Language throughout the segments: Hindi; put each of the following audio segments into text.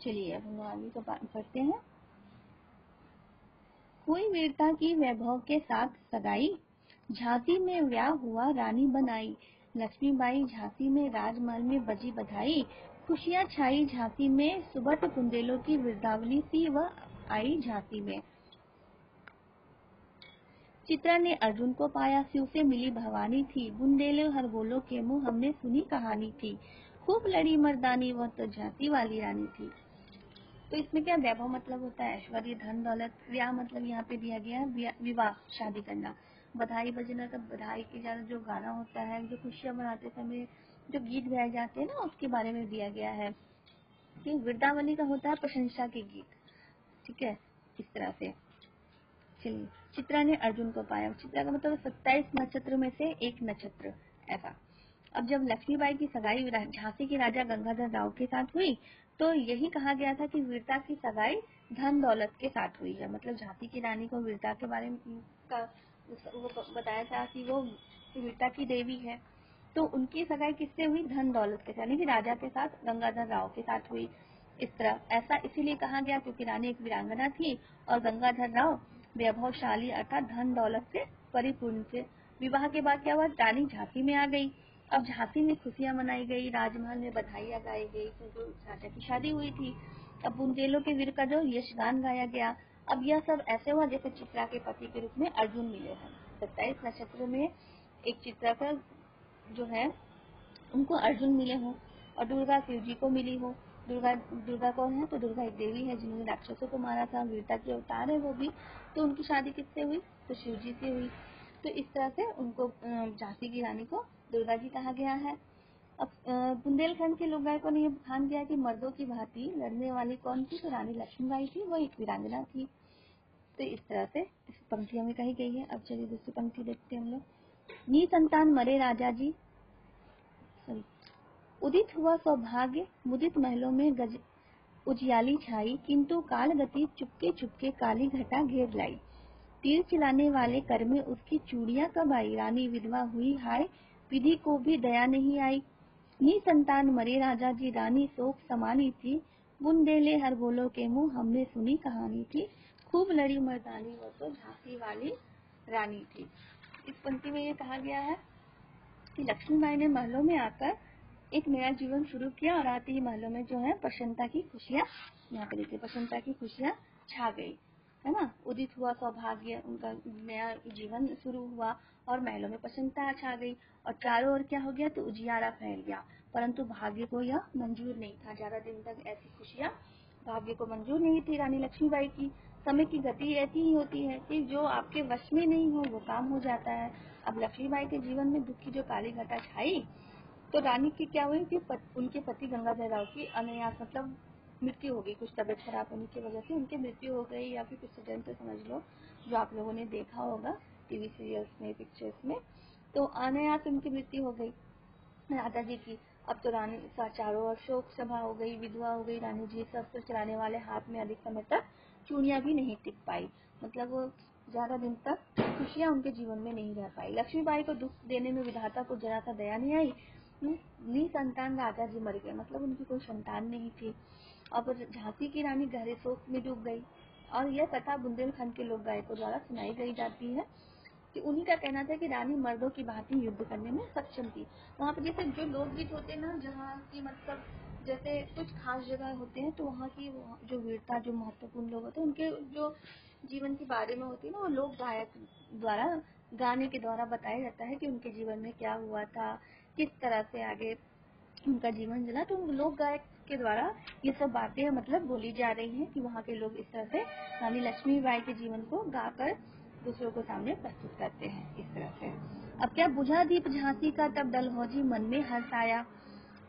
चलिए अब हम आगे को पढ़ते हैं। हुई वीरता की वैभव के साथ सगाई, झांसी में ब्याह हुआ रानी बनाई। लक्ष्मीबाई झांसी में राजमहल में बजी बधाई, खुशियां छाई झांसी में, सुबह बुंदेलों की वृद्धावली सी वह आई झांसी में। चित्रा ने अर्जुन को पाया, शिव से मिली भवानी थी, बुंदेले हर बोलो के मुंह हमने सुनी कहानी थी, खूब लड़ी मर्दानी वह तो झांसी वाली रानी थी। तो इसमें क्या वैभव मतलब होता है ऐश्वर्य, धन दौलत। ब्याह मतलब यहाँ पे दिया गया है विवाह, शादी करना। बधाई बजना का बधाई के ज्यादा जो गाना होता है, जो खुशियां मनाते समय जो गीत गाए जाते हैं ना, उसके बारे में दिया गया है। कि वृद्धावली का होता है प्रशंसा के गीत। ठीक है, इस तरह से। चलिए, चित्रा ने अर्जुन को पाया। चित्रा का मतलब 27 नक्षत्र में से एक नक्षत्र, ऐसा। अब जब लक्ष्मीबाई की सगाई झांसी के राजा गंगाधर राव के साथ हुई तो यही कहा गया था कि वीरता की सगाई धन दौलत के साथ हुई है। मतलब झांसी की रानी को वीरता के बारे में वो बताया था कि वो वीरता की देवी है। तो उनकी सगाई किससे हुई? धन दौलत के साथ, यानी कि राजा के साथ, गंगाधर राव के साथ हुई। इस तरह ऐसा इसीलिए कहा गया क्योंकि रानी एक वीरांगना थी और गंगाधर राव वैभवशाली अर्थात धन दौलत से परिपूर्ण थे। विवाह के बाद क्या हुआ? रानी झांसी में आ गई। अब झांसी में खुशियां मनाई गई, राजमहल में बधाइयां गाई गई क्योंकि राजा की शादी हुई थी। अब बुंदेलों के वीर का जो यशगान गाया गया। अब यह सब ऐसे हुआ जैसे चित्रा के पति के रूप में अर्जुन मिले हैं। 27 नक्षत्र में एक चित्रा का जो है उनको अर्जुन मिले हों और दुर्गा शिव जी को मिली हो। दुर्गा कौन है? तो दुर्गा एक देवी है जिन्होंने राक्षसों को मारा था, वीरता के अवतार है वो भी। तो उनकी शादी किससे हुई? तो शिव जी से हुई। तो इस तरह से उनको झांसी की रानी को दुर्गा जी कहा गया है। अब बुंदेलखंड के लोकगायकों ने यह बखान किया कि मर्दों की भांति लड़ने वाली कौन थी? तो रानी लक्ष्मीबाई थी, वो एक वीरांगना थी। तो इस तरह से इस पंक्तियों में कही गई है। अब चलिए दूसरी पंक्ति देखते हैं हम लोग। नी संतान मरे राजा जी, उदित हुआ सौभाग्य मुदित महलों में गज उजियाली छाई, किंतु काल गति चुपके चुपके काली घटा घेर लाई। तीर चलाने वाले कर में उसकी चूड़ियां कब आई, रानी विधवा हुई हाय, विधि को भी दया नहीं आई। नी संतान मरे राजा जी, रानी शोक समानी थी, बुंदेले हर बोलो के मुंह हमने सुनी कहानी थी, खूब लड़ी मर्दानी वो तो झांसी वाली रानी थी। इस पंक्ति में ये कहा गया है कि लक्ष्मीबाई ने महलों में आकर एक नया जीवन शुरू किया और आते ही महलों में जो है प्रसन्नता की खुशियां, यहाँ पे देखिए प्रसन्नता की खुशियां छा गई, है ना। उदित हुआ सौभाग्य, उनका नया जीवन शुरू हुआ और महलों में प्रसन्नता छा गई और चारों ओर क्या हो गया? तो उजियारा फैल गया। परंतु भाग्य को यह मंजूर नहीं था। ज्यादा दिन तक ऐसी खुशियां भाग्य को मंजूर नहीं थी रानी लक्ष्मीबाई की। समय की गति ऐसी ही होती है कि जो आपके वश में नहीं हो वो काम हो जाता है। अब लक्ष्मीबाई के जीवन में दुख की जो काली घटा छाई तो रानी की क्या हुई कि उनके पति गंगाधर राव की अनायास मतलब मृत्यु हो गई। कुछ तबियत खराब होने की वजह से उनकी मृत्यु हो गई या फिर कुछ सडन से समझ लो, जो आप लोगों ने देखा होगा टीवी सीरियल्स में, पिक्चर्स में। तो अनायास उनकी मृत्यु हो गई राजा जी की। अब तो रानी चारों ओर शोक सभा हो गई, विधवा हो गई रानी जी। शस्त्र चलाने वाले हाथ में अधिक समय तक चूड़ियां भी नहीं टिक पाई। मतलब वो ज्यादा दिन तक खुशियां उनके जीवन में नहीं रह पाई। लक्ष्मीबाई को दुख देने में विधाता को जरा सा दया नहीं आई। निसंतान राजा जी मर गए, मतलब उनकी कोई संतान नहीं थी। अब झांसी की रानी गहरे शोक में डूब गई और यह कथा बुंदेलखंड के लोक गायकों द्वारा सुनाई गई जाती है कि उन्हीं का कहना था कि रानी मर्दों की भांति युद्ध करने में सक्षम थी। वहाँ पे जैसे जो लोकगीत होते हैं ना, जहाँ की मतलब जैसे कुछ खास जगह होते हैं तो वहाँ की जो वीरता, जो महत्वपूर्ण लोग होते हैं उनके जो जीवन के बारे में होती है ना, वो लोक गायक द्वारा गाने के द्वारा बताया जाता है कि उनके जीवन में क्या हुआ था, किस तरह से आगे उनका जीवन चला। तो लोक गायक के द्वारा ये सब बातें मतलब बोली जा रही हैं कि वहाँ के लोग इस तरह से रानी लक्ष्मीबाई के जीवन को गाकर दूसरों को सामने प्रस्तुत करते हैं इस तरह से। अब क्या बुझा दीप झांसी का तब डलहौजी मन में हर्ष आया,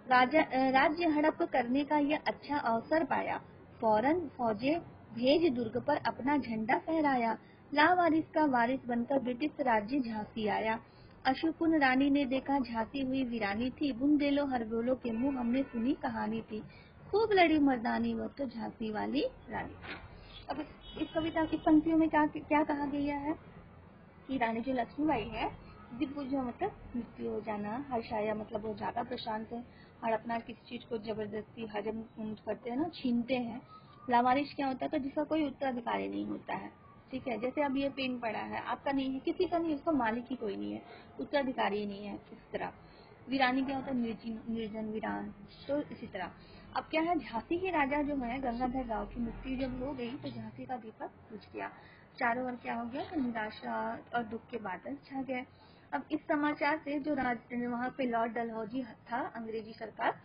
राज्य हड़प करने का यह अच्छा अवसर पाया, फौरन फौजे भेज दुर्ग पर अपना झंडा फहराया, लावारिस का वारिस बनकर ब्रिटिश राज्य झांसी आया। अशुपुन रानी ने देखा झांसी हुई वीरानी थी, बुंदेलो हर बोलो के मुंह हमने सुनी कहानी थी, खूब लड़ी मर्दानी वो तो झांसी वाली रानी थी। अब इस कविता की पंक्तियों में क्या कहा गया है कि रानी जो लक्ष्मीबाई है, दिग्विजय मतलब मृत्यु हो जाना, हर्षाया मतलब वो ज्यादा प्रशांत है, हड़पना किसी चीज को जबरदस्ती हजम करते हैं ना, छीनते हैं। लावारिश क्या होता है, तो जिसका कोई उत्तराधिकारी नहीं होता है, ठीक है। जैसे अब ये पेन पड़ा है, आपका नहीं है, किसी का नहीं, उसका मालिक ही कोई नहीं है, उत्तराधिकारी नहीं है, इस तरह। वीरानी क्या होता है, निर्जन वीरान। तो इसी तरह अब क्या है, झांसी के राजा जो है गंगाधर राव की मृत्यु जब हो गई तो झांसी का दीपक बुझ गया। चारों ओर क्या हो गया, तो निराशा और दुख के बादल छा गए। अब इस समाचार से जो वहाँ पे लॉर्ड डलहौजी था, अंग्रेजी सरकार,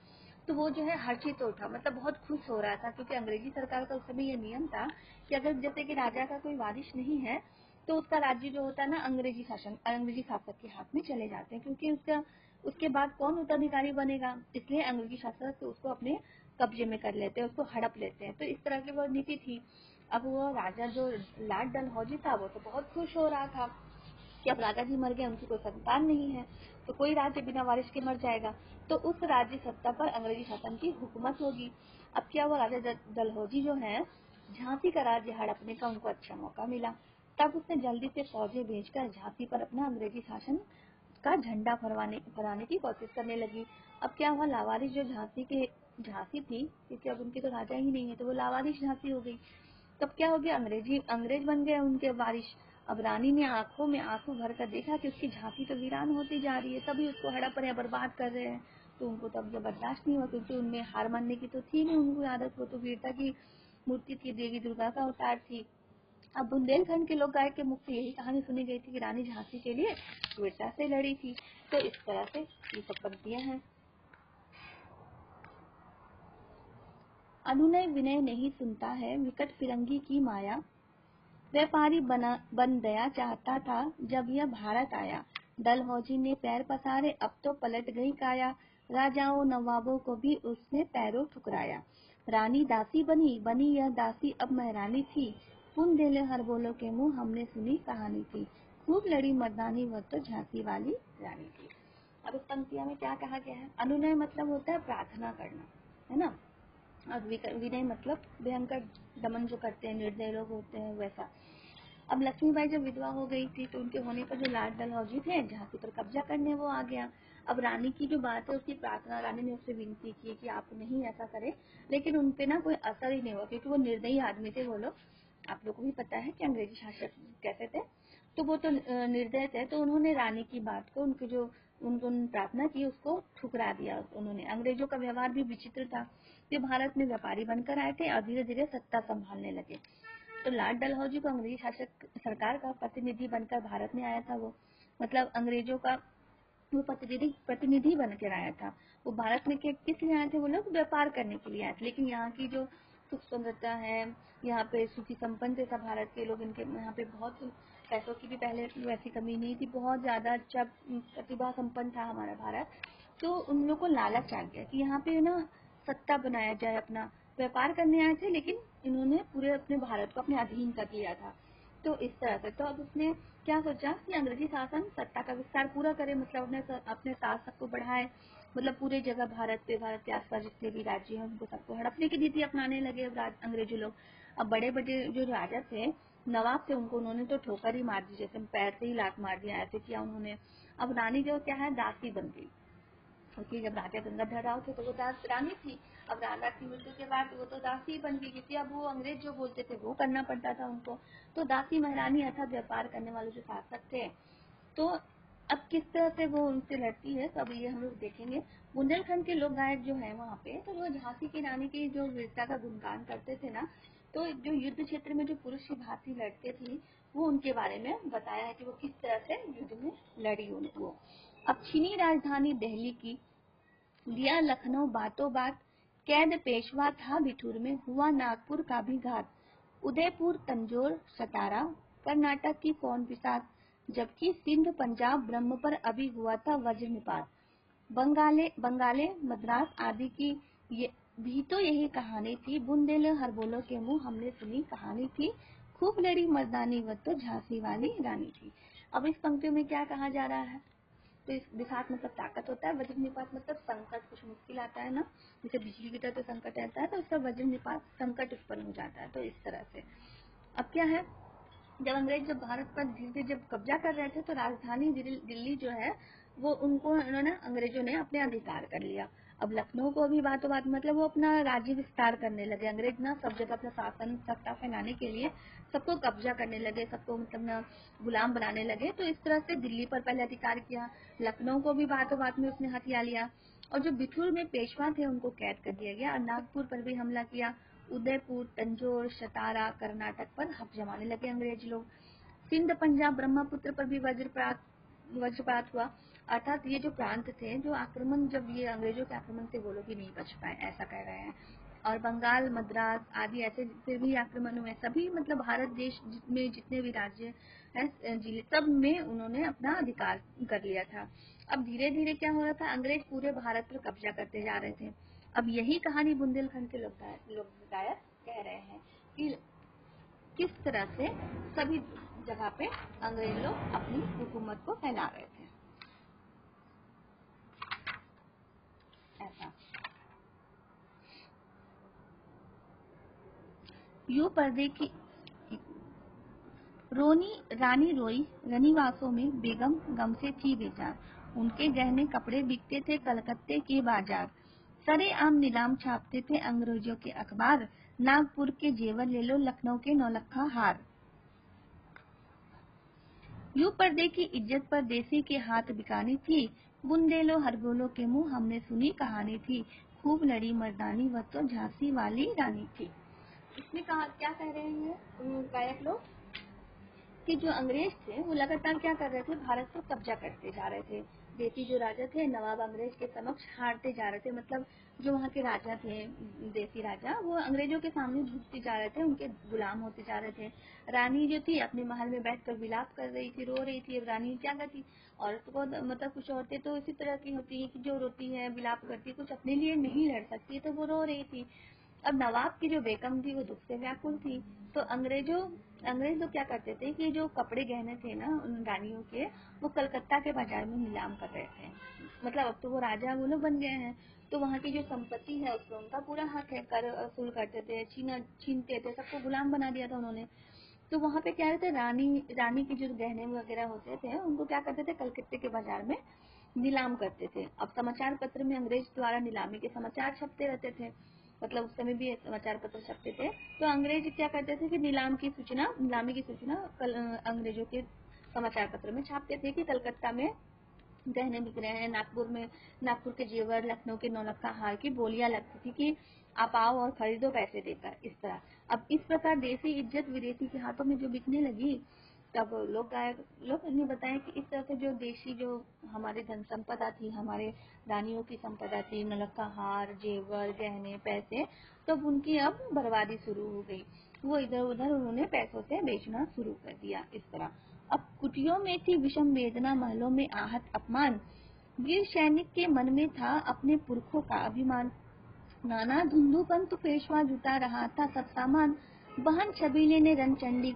तो वो जो है हर्षित उठा, मतलब बहुत खुश हो रहा था, क्योंकि अंग्रेजी सरकार का उस समय ये नियम था कि अगर जैसे कि राजा का कोई वारिश नहीं है तो उसका राज्य जो होता है ना, अंग्रेजी शासक के हाथ में चले जाते हैं, क्योंकि उसके बाद कौन उत्तराधिकारी बनेगा, इसलिए अंग्रेजी शासक तो उसको अपने कब्जे में कर लेते हैं, उसको हड़प लेते हैं। तो इस तरह की वो नीति थी। अब वो राजा जो लॉर्ड डलहौजी था, वो तो बहुत खुश हो रहा था कि अब राजा जी मर गए, उनकी कोई संतान नहीं है, तो कोई राज्य बिना वारिस के मर जाएगा, तो उस राज्य सत्ता पर अंग्रेजी शासन की हुकूमत होगी। अब क्या हुआ, राजा डलहौजी जो है, झांसी का राज्य हड़पने का उनको अच्छा मौका मिला। तब उसने जल्दी से फौजें भेजकर झांसी पर अपना अंग्रेजी शासन का झंडा फहराने की कोशिश करने लगी। अब क्या हुआ, लावारिस जो झांसी थी, क्योंकि अब उनके तो राजा ही नहीं है, तो वो लावारिस झांसी हो गई। तब क्या हो गया, अंग्रेज बन गए उनके वारिस। अब रानी ने आंखों में आंसू भरकर देखा कि उसकी झांसी तो वीरान होती जा रही है, तभी उसको हड़प रहे, बर्बाद कर रहे हैं। तो उनको तब जब बर्दाश्त नहीं हुआ, क्योंकि उनमें हार मानने की तो थी नहीं उनको आदत, वो तो वीरता की मूर्ति थी, देवी दुर्गा का अवतार थी। अब बुंदेलखंड के लोग गाय के मुख से यही कहानी सुनी गई थी कि रानी झांसी के लिए वीरता से लड़ी थी। तो इस तरह से ये सब पंक्तियां हैं। अनुनय विनय नहीं सुनता है, विकट फिरंगी की माया, व्यापारी बन दया चाहता था जब यह भारत आया। डलहौजी ने पैर पसारे, अब तो पलट गई काया, राजाओं नवाबों को भी उसने पैरों ठुकराया। रानी दासी बनी यह दासी अब महारानी थी, बुंदेले हर बोलो के मुंह हमने सुनी कहानी थी, खूब लड़ी मर्दानी वह तो झांसी वाली रानी थी। अब इस पंक्तियों में क्या कहा गया है, अनुनय मतलब होता है प्रार्थना करना, है ना, और विनय मतलब भयंकर दमन जो करते हैं, निर्दय लोग होते हैं, वैसा। अब लक्ष्मीबाई जब विधवा हो गई थी तो उनके होने पर जो लॉर्ड डलहौजी थे, झांसी पर कब्जा करने वो आ गया। अब रानी की जो बात है, उसकी प्रार्थना, रानी ने उससे विनती की कि आप नहीं ऐसा करें, लेकिन उनपे ना कोई असर ही नहीं हुआ, क्योंकि वो निर्दयी आदमी थे वो लोग। आप लोगों को भी पता है कि अंग्रेजी शासक कैसे थे, तो वो तो निर्दय थे, तो उन्होंने रानी की बात को, उनकी जो उनको प्रार्थना की, उसको ठुकरा दिया उन्होंने। अंग्रेजों का व्यवहार भी विचित्र था। वे भारत में व्यापारी बनकर आए थे और धीरे धीरे सत्ता संभालने लगे। तो लॉर्ड डलहौजी को अंग्रेजी शासक सरकार का प्रतिनिधि बनकर भारत में आया था वो, मतलब अंग्रेजों का वो प्रतिनिधि बनकर आया था। वो भारत में किस लिए आए थे, वो लोग व्यापार करने के लिए आए थे, लेकिन यहाँ की जो सुख सुंदरता है, यहाँ पे सुखी संपन्न थे सब भारत के लोग, इनके यहाँ पे बहुत पैसों की भी पहले वैसी कमी नहीं थी, बहुत ज्यादा अच्छा प्रतिभा संपन्न था हमारा भारत। तो उन लोग को लालच आ गया कि यहाँ पे ना सत्ता बनाया जाए, अपना व्यापार करने आए थे, लेकिन इन्होंने पूरे अपने भारत को अपने अधीन कर लिया था। तो इस तरह से, तो अब उसने क्या सोचा कि अंग्रेजी शासन सत्ता का विस्तार पूरा करे, मतलब अपने शासक को बढ़ाए, मतलब पूरे जगह भारत के आसपास जितने भी राज्य हैं उनको सबको हड़पने की नीति अपनाने लगे अब अंग्रेजी लोग। अब बड़े बड़े जो राजा थे, नवाब थे, उन्होंने तो ठोकर ही मार दी, जैसे पैर से ही लात मार दिया, ऐसे किया उन्होंने। अब रानी जो क्या है, दासी बन गई, क्योंकि जब राजा गंगाधर राव थे तो वो रानी थी। अब राणा की मृत्यु के बाद वो तो दासी बन गई, क्योंकि अब वो अंग्रेज जो बोलते थे वो करना पड़ता था उनको। तो दासी महारानी अर्थात व्यापार करने वाले जो शासक थे, तो अब किस तरह से वो उनसे लड़ती है, तो अब ये हम लोग देखेंगे। बुंदेलखंड के लोग गायक जो है वहाँ पे, तो वो झांसी की रानी की जो वीरता का गुणगान करते थे ना, तो जो युद्ध क्षेत्र में जो पुरुष की भांति लड़ते थे, वो उनके बारे में बताया है कि वो किस तरह से युद्ध में लड़ी उनको। अब चीनी राजधानी दिल्ली की लिया लखनऊ बातों बात, कैद पेशवा था बिठूर में, हुआ नागपुर का भी घात, उदयपुर तंजौर सतारा, कर्नाटक की कौन बिसात, जबकि सिंध पंजाब ब्रह्म पर अभी हुआ था वज्रनिपात, बंगाले मद्रास आदि की भी तो यही कहानी थी, बुंदेले हर बोलो के मुंह हमने सुनी कहानी थी, खूब लड़ी मर्दानी वो तो झांसी वाली रानी थी। अब इस पंक्तियों में क्या कहा जा रहा है, तो इस विषाद मतलब ताकत होता है, वज्रनिपात मतलब संकट, कुछ मुश्किल आता है ना, जैसे बिजली की तरह तो संकट रहता है, तो उसका वज्रनिपात संकट उत्पन्न हो जाता है। तो इस तरह से अब क्या है, जब अंग्रेज जब भारत पर धीरे धीरे जब कब्जा कर रहे थे, तो राजधानी दिल्ली जो है वो उन्होंने अंग्रेजों ने अपने अधिकार कर लिया। अब लखनऊ को भी बातों बात मतलब वो अपना राज्य विस्तार करने लगे। अंग्रेज ना सब जगह अपना शासन सत्ता फैलाने के लिए सबको कब्जा करने लगे, सबको मतलब ना गुलाम बनाने लगे। तो इस तरह से दिल्ली पर पहले अधिकार किया, लखनऊ को भी बातों बात में उसने हथिया लिया, और जो बिठूर में पेशवा थे उनको कैद कर दिया गया, और नागपुर पर भी हमला किया। उदयपुर, तंजौर, सतारा, कर्नाटक पर हक जमाने लगे अंग्रेज लोग। सिंध, पंजाब, ब्रह्मपुत्र पर भी वज्रपात हुआ। अर्थात ये जो प्रांत थे, जो आक्रमण, जब ये अंग्रेजों के आक्रमण से वो लोग भी नहीं बच पाए, ऐसा कह रहे हैं। और बंगाल, मद्रास आदि ऐसे फिर भी आक्रमण हुए। सभी मतलब भारत देश में जितने भी राज्य हैं, जिले, सब में उन्होंने अपना अधिकार कर लिया था। अब धीरे धीरे क्या हो रहा था, अंग्रेज पूरे भारत पर कब्जा करते जा रहे थे। अब यही कहानी बुंदेलखंड के लोक गायक कह रहे हैं कि किस तरह से सभी जगह पे अंग्रेज लोग अपनी हुकूमत को फैला रहे थे। ऐसा यूं पर्दे की रानी रोई रनिवासों में, बेगम गम से थी बेजार। उनके गहने कपड़े बिकते थे कलकत्ते के बाजार। सरेआम नीलाम छापते थे अंग्रेजों के अखबार। नागपुर के जेवर ले लो, लखनऊ के नौलखा हार। यूं पर्दे की इज्जत पर देसी के हाथ बिकानी थी। बुंदेलो हरगोलों के मुंह हमने सुनी कहानी थी। खूब लड़ी मर्दानी वह तो झांसी वाली रानी थी। इसमें कहा क्या कह रहे हैं गायक लोग कि जो अंग्रेज थे वो लगातार क्या कर रहे थे, भारत पर कब्जा करते जा रहे थे। देसी जो राजा थे, नवाब अंग्रेज के समक्ष हारते जा रहे थे। मतलब जो वहाँ के राजा थे, देसी राजा, वो अंग्रेजों के सामने झुकते जा रहे थे, उनके गुलाम होते जा रहे थे। रानी जो थी अपने महल में बैठकर विलाप कर रही थी, रो रही थी। अब रानी क्या करती, औरत को मतलब कुछ औरतें तो इसी तरह की होती है कि जो रोती है, विलाप करती है, कुछ अपने लिए नहीं लड़ सकती, तो वो रो रही थी। अब नवाब की जो बेगम थी वो दुख से व्याकुल थी। तो अंग्रेज लोग क्या करते थे कि जो कपड़े गहने थे ना उन रानियों के, वो कलकत्ता के बाजार में नीलाम कर रहे थे। मतलब अब तो वो राजा वो लोग बन गए हैं, तो वहाँ की जो संपत्ति है उसमें उनका पूरा हक है। कर वसूल करते थे, छीनते थे, सबको गुलाम बना दिया था उन्होंने। तो वहाँ पे क्या रहते, रानी के जो गहने वगैरह होते थे उनको क्या करते थे, कलकत्ते के बाजार में नीलाम करते थे। अब समाचार पत्र में अंग्रेज द्वारा नीलामी के समाचार छपते रहते थे, मतलब उस समय भी समाचार पत्र छपते थे। तो अंग्रेज क्या करते थे कि नीलामी की सूचना अंग्रेजों के समाचार पत्र में छापते थे कि कलकत्ता में गहने बिक रहे हैं, नागपुर के जेवर, लखनऊ के नौलखा हार की बोलियां लगती थी कि आप आओ और खरीदो पैसे देकर। इस तरह अब इस प्रकार देसी इज्जत विदेशी के हाथों में जो बिकने लगी, तब लोग ने बताया कि इस तरह से जो देशी जो हमारी धन संपदा थी, हमारे रानियों की संपदा थी, नौलखा हार, जेवर, गहने, पैसे, तब उनकी अब बर्बादी शुरू हो गई। वो इधर उधर उन्होंने पैसों से बेचना शुरू कर दिया। इस तरह अब कुटियों में थी विषम वेदना, महलों में आहत अपमान। वीर सैनिक के मन में था अपने पुरखों का अभिमान। नाना धुंधुपंत पेशवा जुटा रहा था सब सामान। बहन छबीले ने रण चंडी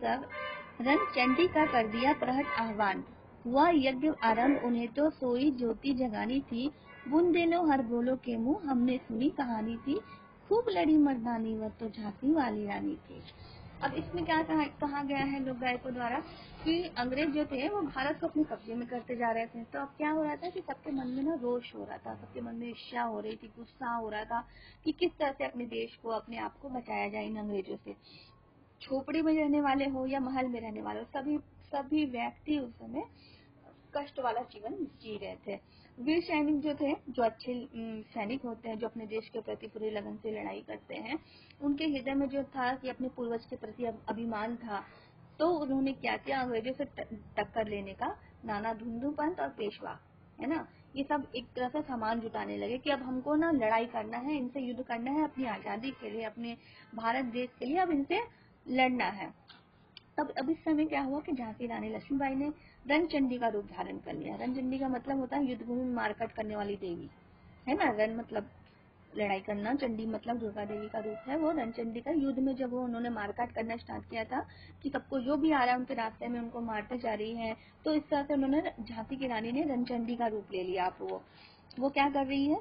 का कर दिया प्रहट आह्वान। हुआ यज्ञ आरंभ, उन्हें तो सोई ज्योति जगानी थी। बुंदेलो हर बोलो के मुंह हमने सुनी कहानी थी। खूब लड़ी मर्दानी वह तो झांसी वाली रानी थी। अब इसमें क्या कहा गया है लोक गायकों द्वारा कि अंग्रेज जो थे वो भारत को अपने कब्जे में करते जा रहे थे। तो अब क्या हो रहा था कि सबके मन में ना रोष हो रहा था, सबके मन में ईर्ष्या हो रही थी, गुस्सा हो रहा था कि किस तरह से अपने देश को, अपने आप को बचाया जाए इन अंग्रेजों से। झोपड़ी में रहने वाले हो या महल में रहने वाले हो, सभी व्यक्ति उस समय कष्ट वाला जीवन जी रहे थे। वीर सैनिक जो थे, जो अच्छे सैनिक होते हैं, जो अपने देश के प्रति पूरी लगन से लड़ाई करते हैं, उनके हृदय में जो था कि अपने पूर्वज के प्रति अभिमान था, तो उन्होंने क्या किया, अंग्रेजों से टक्कर लेने का नाना धुंधुपंत और पेशवा, है ना, ये सब एक तरह से सामान जुटाने लगे कि अब हमको ना लड़ाई करना है, इनसे युद्ध करना है, अपनी आजादी के लिए, अपने भारत देश के लिए अब इनसे लड़ना है। तब अब इस समय क्या हुआ कि झांसी रानी लक्ष्मीबाई ने रणचंडी का रूप धारण कर लिया। रणचंडी का मतलब होता है युद्ध भूमि में मारकाट करने वाली देवी, है ना। रण मतलब लड़ाई करना, चंडी मतलब दुर्गा देवी का रूप है। वो रणचंडी का युद्ध में जब वो उन्होंने मारकाट करना स्टार्ट किया था कि सबको जो भी आ रहा है उनके रास्ते में उनको मारते जा रही है, तो इस तरह से उन्होंने झांसी की रानी ने रणचंडी का रूप ले लिया। आप वो क्या कर रही है,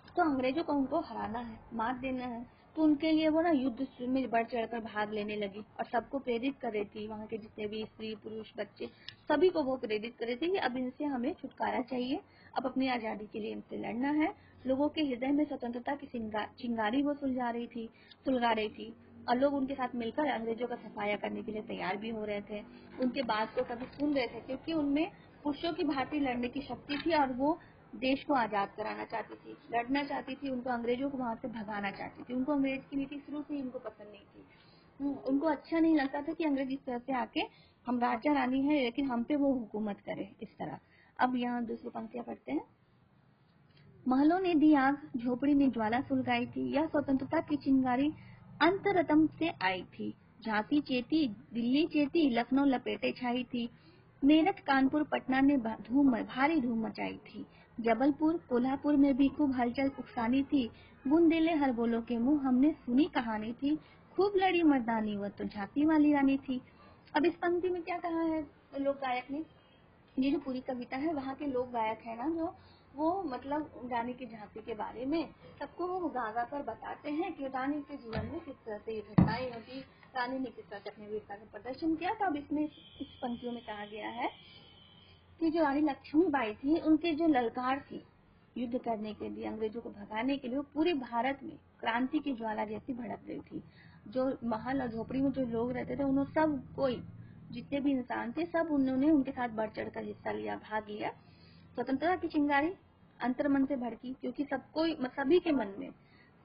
तो अंग्रेजों को उनको हराना है, मार देना है। तो उनके लिए वो ना युद्ध में बढ़ चढ़कर भाग लेने लगी और सबको प्रेरित कर रही थी, वहाँ के जितने भी स्त्री पुरुष बच्चे सभी को वो प्रेरित कर रही थी कि अब इनसे हमें छुटकारा चाहिए, अब अपनी आजादी के लिए इनसे लड़ना है। लोगों के हृदय में स्वतंत्रता की चिंगारी वो सुलगा रही थी और लोग उनके साथ मिलकर अंग्रेजों का सफाया करने के लिए तैयार भी हो रहे थे। उनके बात को सभी सुन रहे थे क्योंकि उनमें पुरुषों की भांति लड़ने की शक्ति थी और वो देश को आजाद कराना चाहती थी, लड़ना चाहती थी, उनको अंग्रेजों को वहां से भगाना चाहती थी। उनको अंग्रेज की नीति शुरू से उनको पसंद नहीं थी। उनको अच्छा नहीं लगता था कि अंग्रेज इस तरह से आके हम राजा रानी है लेकिन हम पे वो हुकूमत करे इस तरह। अब यहाँ दूसरी पंक्तियां पढ़ते हैं। महलों ने दी आग, झोपड़ी ने ज्वाला सुलगाई थी, यह स्वतंत्रता की चिंगारी अंतरतम से आई थी। झांसी चेती, दिल्ली चेती, लखनऊ लपेटे छाई थी। मेरठ, कानपुर, पटना ने भारी धूम मचाई थी। जबलपुर, कोल्हापुर में भी खूब हलचल उकसानी थी। बुंदेले हर बोलो के मुंह हमने सुनी कहानी थी। खूब लड़ी मर्दानी वह तो झांसी वाली रानी थी। अब इस पंक्ति में क्या कहा है लोक गायक ने? ये जो पूरी कविता है वहाँ के लोक गायक है ना जो वो मतलब रानी की झांसी के बारे में सबको वो गा गा कर बताते हैं कि रानी के जीवन में किस तरह से ये घटनाएं होती, रानी ने किस तरह से अपनी वीरता का प्रदर्शन किया। तो अब इसमें इस पंक्तियों में कहा गया है कि जो रानी लक्ष्मीबाई थी उनके जो ललकार थी युद्ध करने के लिए, अंग्रेजों को भगाने के लिए, वो पूरे भारत में क्रांति की ज्वाला जैसी भड़क रही थी। जो महल और झोपड़ी में जो लोग रहते थे उन्होंने सब कोई जितने भी इंसान थे सब उन्होंने उनके साथ बढ़ चढ़ कर हिस्सा लिया, भाग लिया। स्वतंत्रता की चिंगारी अंतर्मन से भड़की क्योंकि सबको सभी के मन में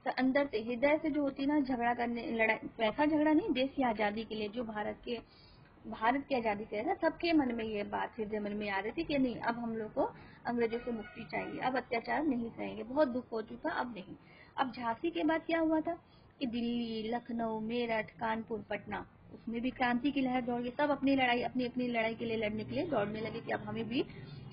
अंदर से हृदय से जो होती ना झगड़ा करने लड़ाई, वैसा झगड़ा नहीं, देश की आजादी के लिए जो भारत की आजादी के लिए सबके मन में ये बात हृदय मन में आ रही थी कि नहीं अब हम लोग को अंग्रेजों से मुक्ति चाहिए, अब अत्याचार नहीं सहेंगे, बहुत दुख हो चुका, अब नहीं। अब झांसी के बाद क्या हुआ था कि दिल्ली, लखनऊ, मेरठ, कानपुर, पटना उसमें भी क्रांति की लहर दौड़ गई। सब अपनी अपनी लड़ाई के लिए लड़ने के लिए दौड़ने लगे कि अब हमें भी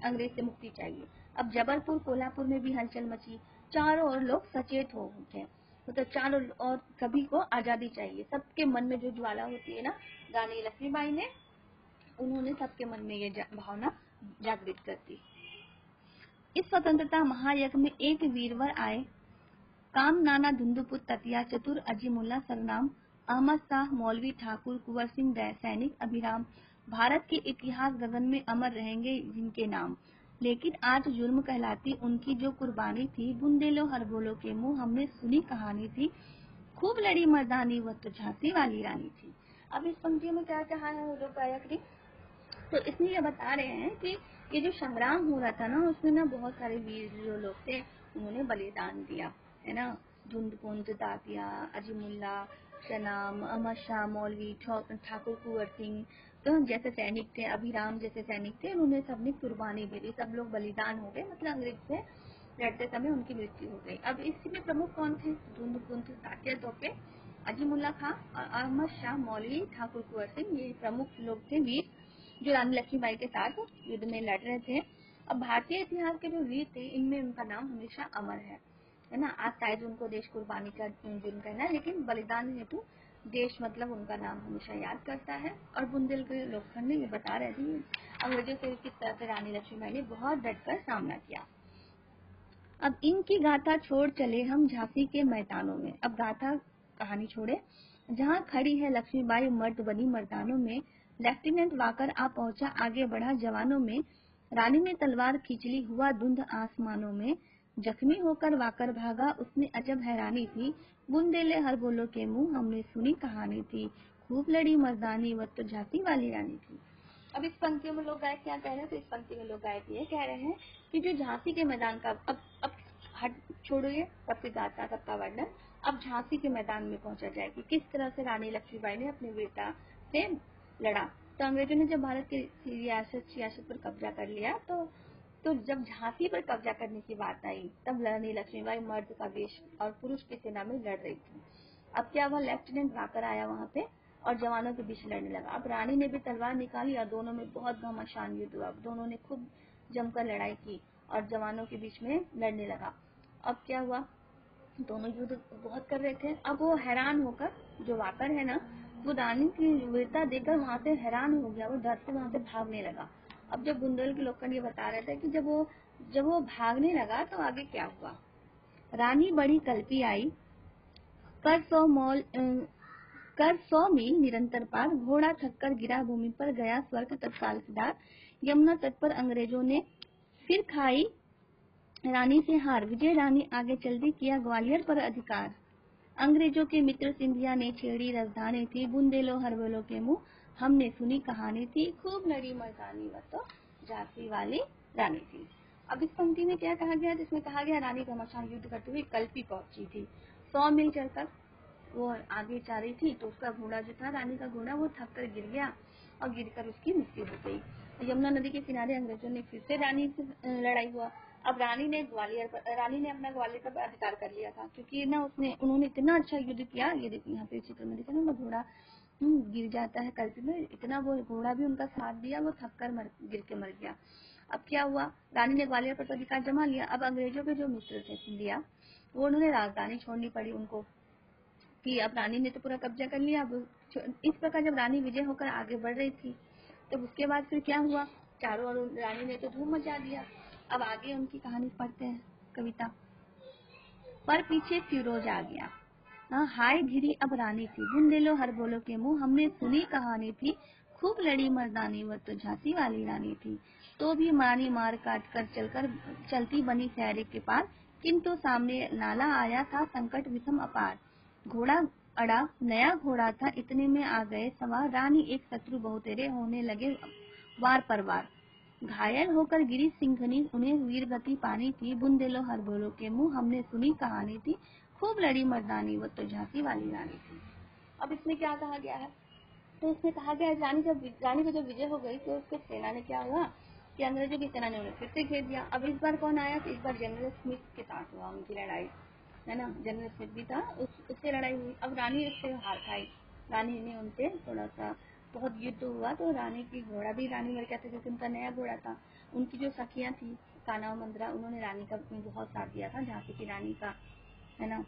अंग्रेज से मुक्ति चाहिए। अब जबलपुर, कोल्हापुर में भी हलचल मची, चारों ओर लोग सचेत हो उठे, मतलब चारों और सभी को आजादी चाहिए। सबके मन में जो ज्वाला होती है ना, रानी लक्ष्मीबाई ने उन्होंने सबके मन में ये भावना जागृत कर दी। इस स्वतंत्रता महायज्ञ में एक वीरवर आए, काम नाना धुंधुपुर ततिया चतुर अजीमुल्ला सरनाम, अहमद शाह मौलवी ठाकुर कुंवर सिंह सैनिक अभिराम, भारत के इतिहास गगन में अमर रहेंगे जिनके नाम। लेकिन आज जुर्म कहलाती उनकी जो कुर्बानी थी, बुंदेलो हर बोलो के मुंह हमने सुनी कहानी थी। खूब लड़ी मर्दानी वह तो झांसी वाली रानी थी। अब इस पंक्तियों में क्या कहा है लोक गायक ने? तो इसमें ये बता रहे हैं कि ये जो संग्राम हो रहा था ना उसमें ना बहुत सारे वीर जो लोग थे उन्होंने बलिदान दिया है ना। धुंधपुंज, दातिया, अजीमुल्ला, सनाम, अहमद शाह मौलवी ठाकुर कुंवर सिंह तो जैसे सैनिक थे, अभिराम जैसे सैनिक थे, उन्होंने सबने कुर्बानी दे दी, सब लोग बलिदान हो गए, मतलब अंग्रेज से लड़ते समय उनकी मृत्यु हो गई। अब इसमें प्रमुख कौन थे? धुंधपुंज, दातिया तोपे, अजीमुल्ला खां और अहमद शाह मौलवी ठाकुर कुंवर सिंह, ये प्रमुख लोग थे वीर जो रानी लक्ष्मीबाई के साथ युद्ध में लड़ रहे थे। अब भारतीय इतिहास के जो वीर थे इनमें उनका नाम हमेशा अमर है ना। आज शायद उनको देश कुर्बानी का जुर्म कहना है लेकिन बलिदान हेतु देश मतलब उनका नाम हमेशा याद करता है। और बुंदेल के लोकखंड में ये बता रहे थे अंग्रेजों से किस तरह से रानी लक्ष्मीबाई ने बहुत डटकर सामना किया। अब इनकी गाथा छोड़ चले हम झांसी के मैदानों में। अब गाथा कहानी छोड़े, जहाँ खड़ी है लक्ष्मीबाई मर्द बनी मर्दानों में, लेफ्टिनेंट वाकर आ पहुंचा आगे बढ़ा जवानों में, रानी ने तलवार खींच ली हुआ धुंध आसमानों में, जख्मी होकर वाकर भागा उसमें अजब हैरानी थी, बुंदेले हर बोलो के मुंह हमने सुनी कहानी थी, खूब लड़ी मर्दानी वह तो झांसी वाली रानी थी। अब इस पंक्तियों में लोग गायक क्या कह रहे हैं? तो इस पंक्ति में लोग गायक ये कह रहे हैं कि जो झांसी के मैदान का अब हट छोड़िए सबकी गाथा सबका वर्णन, अब झांसी के मैदान में पहुंचा जाए कि किस तरह से रानी लक्ष्मीबाई ने अपनी वीरता से लड़ा। तो अंग्रेजों ने जब भारत की सियासत पर कब्जा कर लिया तो जब झांसी पर कब्जा करने की बात आई तब रानी लक्ष्मीबाई मर्द का वेश और पुरुष की सेना में लड़ रही थी। अब क्या हुआ, लेफ्टिनेंट वाकर आया वहां पे और जवानों के बीच लड़ने लगा। अब रानी ने भी तलवार निकाली और दोनों में बहुत घमासान युद्ध हुआ। दोनों ने खूब जमकर लड़ाई की और जवानों के बीच में लड़ने लगा। अब क्या हुआ, दोनों युद्ध बहुत कर रहे थे। अब वो हैरान होकर, जो वाकर है ना, वो रानी की वीरता देखकर वहां से हैरान हो गया, वो डर से वहां से भागने लगा। अब जब बुंदेल के लोकखंड ये बता रहे थे कि जब वो भागने लगा तो आगे क्या हुआ। रानी बड़ी कल्पी आई, कर 100 मील निरंतर पार, घोड़ा थककर गिरा भूमि पर, गया स्वर्ग तत्काल सिधार, यमुना तट पर अंग्रेजों ने फिर खाई रानी से हार, विजय रानी आगे चलती किया ग्वालियर पर अधिकार। अंग्रेजों के मित्र सिंधिया ने छेड़ी राजधानी थी, बुंदेलो हरबोलो के मुंह हमने सुनी कहानी थी, खूब लड़ी मर्दानी वो तो झांसी वाली रानी थी। अब इस पंक्ति में क्या कहा गया, जिसमें कहा गया रानी घमासान युद्ध करते हुए कल्पी पहुंची थी। 100 मील चलकर वो आगे जा रही थी तो उसका घोड़ा जो था, रानी का घोड़ा, वो थक कर गिर गया और गिरकर उसकी मृत्यु हो गई। यमुना नदी के किनारे अंग्रेजों ने फिर से रानी से लड़ाई हुआ। अब रानी ने अपना ग्वालियर पर अधिकार कर लिया था, क्योंकि ना उन्होंने इतना अच्छा युद्ध किया। ये देखिए यहाँ पे चित्र में देखा ना, घोड़ा गिर जाता है कल्पी में, इतना वो घोड़ा भी उनका साथ दिया, वो थक कर गिर के मर गया। अब क्या हुआ, रानी ने ग्वालियर पर अधिकार जमा लिया। अब अंग्रेजों के जो मित्र थे सिंधिया, वो उन्होंने राजधानी छोड़नी पड़ी उनको, कि अब रानी ने तो पूरा कब्जा कर लिया। अब इस प्रकार जब रानी विजय होकर आगे बढ़ रही थी, तो उसके बाद फिर क्या हुआ, चारों ओर रानी ने तो धूम मचा दिया। अब आगे उनकी कहानी पढ़ते हैं, कविता। पर पीछे फिरोज आ गया, हाँ हाय घिरी अब रानी थी, बुंदेलो हरबोलो के मुंह हमने सुनी कहानी थी, खूब लड़ी मर्दानी वो तो झांसी वाली रानी थी। तो भी रानी मार काट कर चलती बनी शहर के पार, किंतु सामने नाला आया था संकट विषम अपार। घोड़ा अड़ा नया घोड़ा था, इतने में आ गए सवार, रानी एक शत्रु बहुतेरे होने लगे वार पर वार। घायल होकर गिरी सिंघनी, उन्हें वीर गति पानी थी, बुंदेलो हरबोलो के मुंह हमने सुनी कहानी थी, खूब लड़ी मर्दानी वो तो झांसी वाली रानी थी। अब इसमें क्या कहा गया है, तो इसमें कहा गया है रानी को जब विजय हो गई तो उसके सेना ने क्या हुआ कि अंग्रेजों की सेना ने उन्हें फिर से घेर दिया। अब इस बार कौन आया, तो इस बार जनरल स्मिथ के साथ हुआ उनकी लड़ाई, है ना, जनरल स्मिथ भी था, उससे लड़ाई हुई। अब रानी उससे हार खाई, रानी ने उनसे थोड़ा सा बहुत युद्ध हुआ, तो रानी की घोड़ा भी रानी मर गया था, क्योंकि उनका नया घोड़ा था। उनकी जो सखियां थी कान्हा और मंद्रा, उन्होंने रानी का बहुत साथ दिया था, झांसी की रानी का, है ना।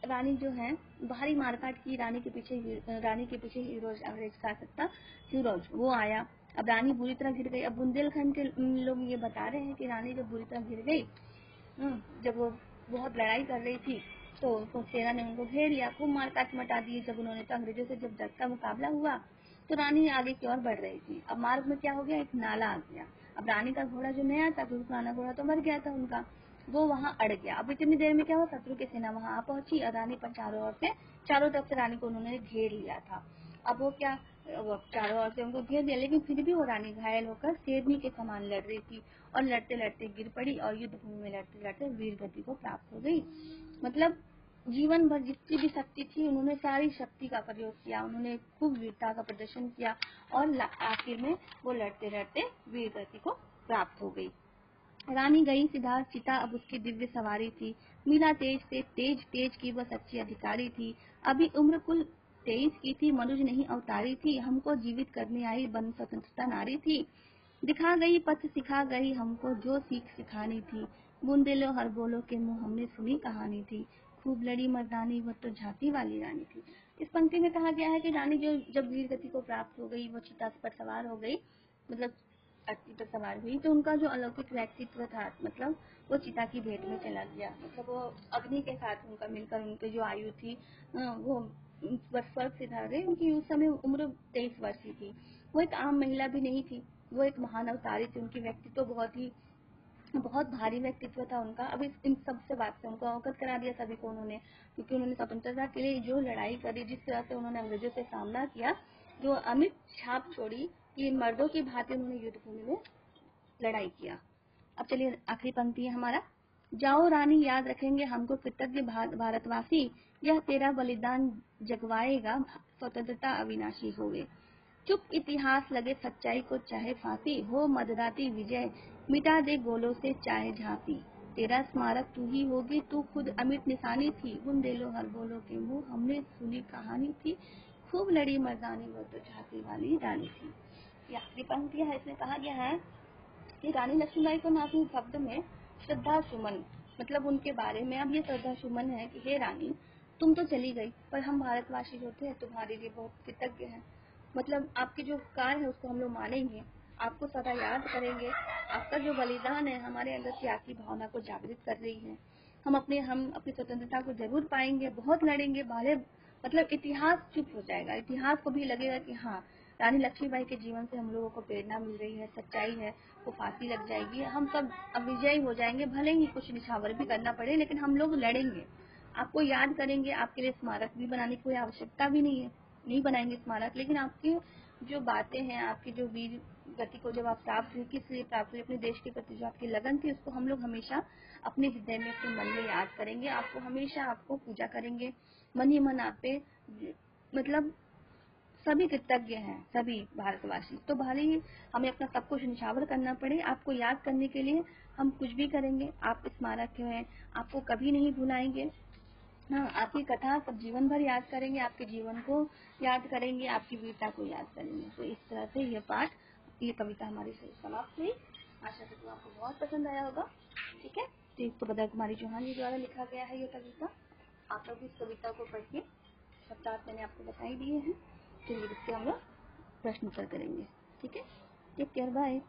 रानी जो है भारी मारकाट की, रानी के पीछे हीरोज, अंग्रेज का सकता हीरोज वो आया। अब रानी बुरी तरह गिर गई। अब बुंदेलखंड के लोग ये बता रहे हैं कि रानी जब बुरी तरह गिर गई, जब वो बहुत लड़ाई कर रही थी, तो सेना ने उनको घेर लिया, खूब मारकाट मटा दी जब उन्होंने, तो अंग्रेजों से जब डट का मुकाबला हुआ तो रानी आगे की ओर बढ़ रही थी। अब मार्ग में क्या हो गया, एक नाला आ गया। अब रानी का घोड़ा जो नया था, क्योंकि पुराना घोड़ा तो मर गया था उनका, वो वहां अड़ गया। अब इतनी देर में क्या हुआ, शत्रु की सेना वहां आ पहुंची और रानी पर चारों तरफ से रानी को उन्होंने घेर लिया था। अब वो क्या, वो चारों ओर से उनको घेर दिया, लेकिन फिर भी वो रानी घायल होकर शेरनी के समान लड़ रही थी और लड़ते लड़ते गिर पड़ी और युद्ध भूमि में लड़ते लड़ते वीर गति को प्राप्त हो गई। मतलब जीवन भर जितनी भी शक्ति थी, उन्होंने सारी शक्ति का प्रयोग किया, उन्होंने खूब वीरता का प्रदर्शन किया और आखिर में वो लड़ते लड़ते वीर गति को प्राप्त हो गई। रानी गई सिद्धार्थ चिता, अब उसकी दिव्य सवारी थी, मीरा तेज से तेज की वह सच्ची अधिकारी थी। अभी उम्र कुल 23 की थी, मनुज नहीं अवतारी थी, हमको जीवित करने आई बन स्वतंत्रता नारी थी। दिखा गई पथ सिखा गई हमको जो सीख सिखानी थी, बुंदेलो हरबोलो के मुंह हमने सुनी कहानी थी, खूब लड़ी मर्दानी वो तो झांसी वाली रानी थी। इस पंक्ति में कहा गया है कि रानी जो जब वीर गति को प्राप्त हो गई, वो चिता पर सवार हो गई, मतलब अस्थि पर सवार हुई, तो उनका जो अलौकिक व्यक्तित्व था, मतलब वो चिता की भेंट में चला गया। मतलब वो अग्नि के साथ उनका मिलकर, उनकी जो आयु थी वो स्वर्ग से था गई। उनकी उस समय उम्र 23 वर्ष की थी। वो एक आम महिला भी नहीं थी, वो एक महान अवतारी थी। उनकी व्यक्तित्व बहुत भारी व्यक्तित्व था उनका। अब इन सब से बात से उनको अवगत करा दिया सभी को उन्होंने, क्योंकि उन्होंने स्वतंत्रता के लिए जो लड़ाई करी, जिस तरह से उन्होंने अंग्रेजों से सामना किया, जो अमिट छाप छोड़ी कि मर्दों की भांति उन्होंने युद्ध भूमि में लड़ाई किया। अब चलिए आखिरी पंक्ति है हमारा, जाओ रानी याद रखेंगे हमको कृतज्ञ भारतवासी, यह तेरा बलिदान जगवाएगा स्वतंत्रता अविनाशी होवे। चुप इतिहास लगे सच्चाई को चाहे फांसी, हो मदराती विजय मिटा दे गोलों से चाहे झांसी। तेरा स्मारक तू ही होगी, तू खुद अमिट निशानी थी, बुंदेलो हरबोलो के मुंह हमने सुनी कहानी थी, खूब लड़ी मर्दानी वो तो झांसी वाली रानी थी। ये आखिरी पंक्ति है। इसमें कहा गया है कि रानी लक्ष्मीबाई को नाम शब्द में श्रद्धा सुमन, मतलब उनके बारे में अब ये श्रद्धा सुमन है कि हे रानी, तुम तो चली गई, पर हम भारतवासी जो थे तुम्हारे लिए बहुत कृतज्ञ हैं। मतलब आपके जो उपकार है उसको हम लोग मानेंगे, आपको सदा याद करेंगे। आपका जो बलिदान है हमारे अंदर त्याग की भावना को जागृत कर रही है। हम अपनी स्वतंत्रता को जरूर पाएंगे, बहुत लड़ेंगे, मतलब इतिहास चुप हो जाएगा, इतिहास को भी लगेगा कि हाँ रानी लक्ष्मीबाई के जीवन से हम लोगों को प्रेरणा मिल रही है, सच्चाई है, वो फांसी लग जाएगी, हम सब अब विजयी हो जाएंगे, भले ही कुछ निछावर भी करना पड़े, लेकिन हम लोग लड़ेंगे, आपको याद करेंगे। आपके लिए स्मारक भी बनाने की कोई आवश्यकता भी नहीं है, नहीं बनाएंगे स्मारक, लेकिन आपकी जो बातें हैं, आपकी जो वीर गति को जब आप प्राप्त हुई, किस लिए प्राप्त हुई, अपने देश के प्रति जो आपकी लगन थी, उसको हम लोग हमेशा अपने हृदय में, अपने मन में याद करेंगे, आपको हमेशा आपको पूजा करेंगे, मन ही मन आप पे मतलब सभी कृतज्ञ हैं, सभी भारतवासी। तो भले ही हमें अपना सब कुछ निछावर करना पड़े, आपको याद करने के लिए हम कुछ भी करेंगे। आप स्मारक हैं, आपको कभी नहीं भुलाएंगे। हाँ, आपकी कथा सब जीवन भर याद करेंगे, आपके जीवन को याद करेंगे, आपकी वीरता को याद करेंगे। तो इस तरह से ये पाठ, ये कविता हमारी समाप्त हुई। आशा करती हूँ आपको बहुत पसंद आया होगा। ठीक है, तो इसको बदर कुमारी चौहान जी द्वारा लिखा गया है ये कविता। आप लोग इस कविता को पढ़िए, शब्दार्थ मैंने आपको बताई दिए हैं, फिर इसके हम लोग प्रश्न उत्तर करेंगे। ठीक है, टेक केयर, बाय।